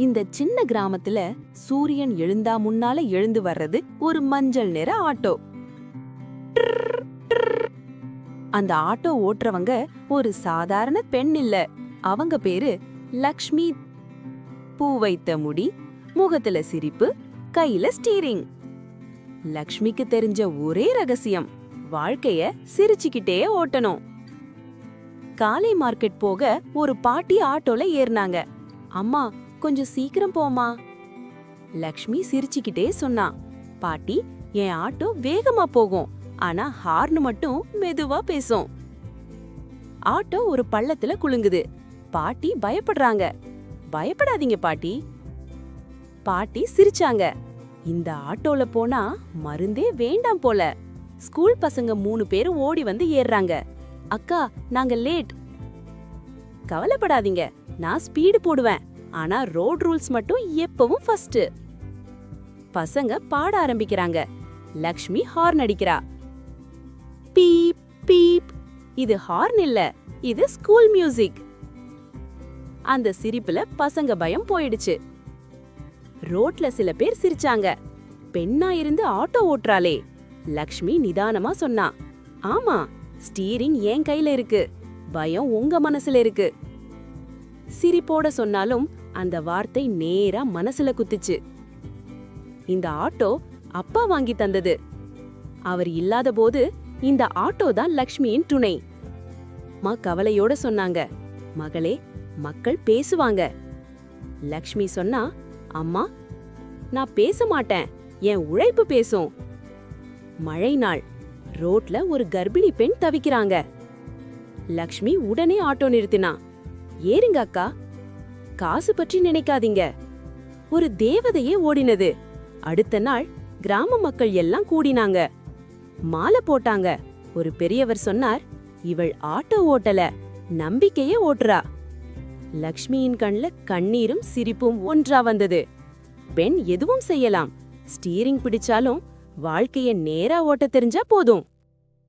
இந்த சின்ன கிராமத்துல சூரியன் எழுந்தா முன்னால எழுந்து வர்றது ஒரு மஞ்சள் நிற ஆட்டோ. அந்த ஆட்டோ ஓட்டுறவங்க ஒரு சாதாரண பெண் இல்ல. அவங்க பேரு லக்ஷ்மி. பூ வைத்த முடி, முகத்துல சிரிப்பு, கையில ஸ்டீரிங். லக்ஷ்மிக்கு தெரிஞ்ச ஒரே ரகசியம், வாழ்க்கைய சிரிச்சுக்கிட்டே ஓட்டணும். காலை மார்க்கெட் போக ஒரு பாட்டி ஆட்டோல ஏறினாங்க. அம்மா, கொஞ்சம் சீக்கிரம் போமா. லக்ஷ்மி சிரிச்சுக்கிட்டே சொன்னா, பாட்டி, என் ஆட்டோ வேகமா போகும், ஆனா ஹார்ன் மட்டும் மெதுவா பேசும். ஆட்டோ ஒரு பள்ளத்துல குலுங்குது. பாட்டி பயப்படுறாங்க. பயப்படாதீங்க பாட்டி. பாட்டி சிரிச்சாங்க. இந்த ஆட்டோல போனா மருந்தே வேண்டாம் போல. ஸ்கூல் பசங்க 3 பேரு ஓடி வந்து ஏறுறாங்க. அக்கா, நாங்க லேட். கவலைப்படாதீங்க, நான் ஸ்பீடு போடுவேன், ஆனா ரோட் ரூல்ஸ் மட்டும் எப்பவும் ஃபர்ஸ்ட். பசங்க பாட ஆரம்பிக்கிறாங்க. லக்ஷ்மி ஹார்ன் அடிக்கிறா. Beep beep. இது ஹார்ன் இல்ல, இது ஸ்கூல் மியூசிக். அந்த சிரிப்புல பசங்க பயம் போயிடுச்சு. ரோட்ல சில பேர் சிரிச்சாங்க. பெண்ணா இருந்து ஆட்டோ ஓட்டுறாளே. லக்ஷ்மி நிதானமா சொன்னா, ஆமா, ஸ்டீரிங் என் கையில இருக்கு, பயம் உங்க மனசுல இருக்கு. சிரிப்போட சொன்னாலும் அந்த வார்த்தை நேரா மனசுல குத்துச்சு. இந்த ஆட்டோ அப்பா வாங்கி தந்தது. அவர் இல்லாத போது இந்த ஆட்டோ தான் லக்ஷ்மியின் துணை. அம்மா கவலையோட சொன்னாங்க, மகளே, மக்கள் பேசுவாங்க. லக்ஷ்மி சொன்னா, அம்மா, நான் பேச மாட்டேன், என் உழைப்பு பேசும். மழை நாள், ரோட்ல ஒரு கர்ப்பிணி பெண் தவிக்கிறாங்க. லக்ஷ்மி உடனே ஆட்டோ நிறுத்தினா. ஏறுங்க அக்கா, காசு பற்றி நினைக்காதீங்க. ஒரு தேவதையே ஓடினது. அடுத்த நாள் கிராம மக்கள் எல்லாம் கூடினாங்க. மாலை போட்டாங்க. ஒரு பெரியவர் சொன்னார், இவள் ஆட்டோ ஓட்டல, நம்பிக்கையே ஓட்டுறா. லக்ஷ்மியின் கண்ல கண்ணீரும் சிரிப்பும் ஒன்றா வந்தது. பெண் எதுவும் செய்யலாம், ஸ்டீரிங் பிடிச்சாலும் வாழ்க்கைய நேரா ஓட்ட தெரிஞ்சா போதும்.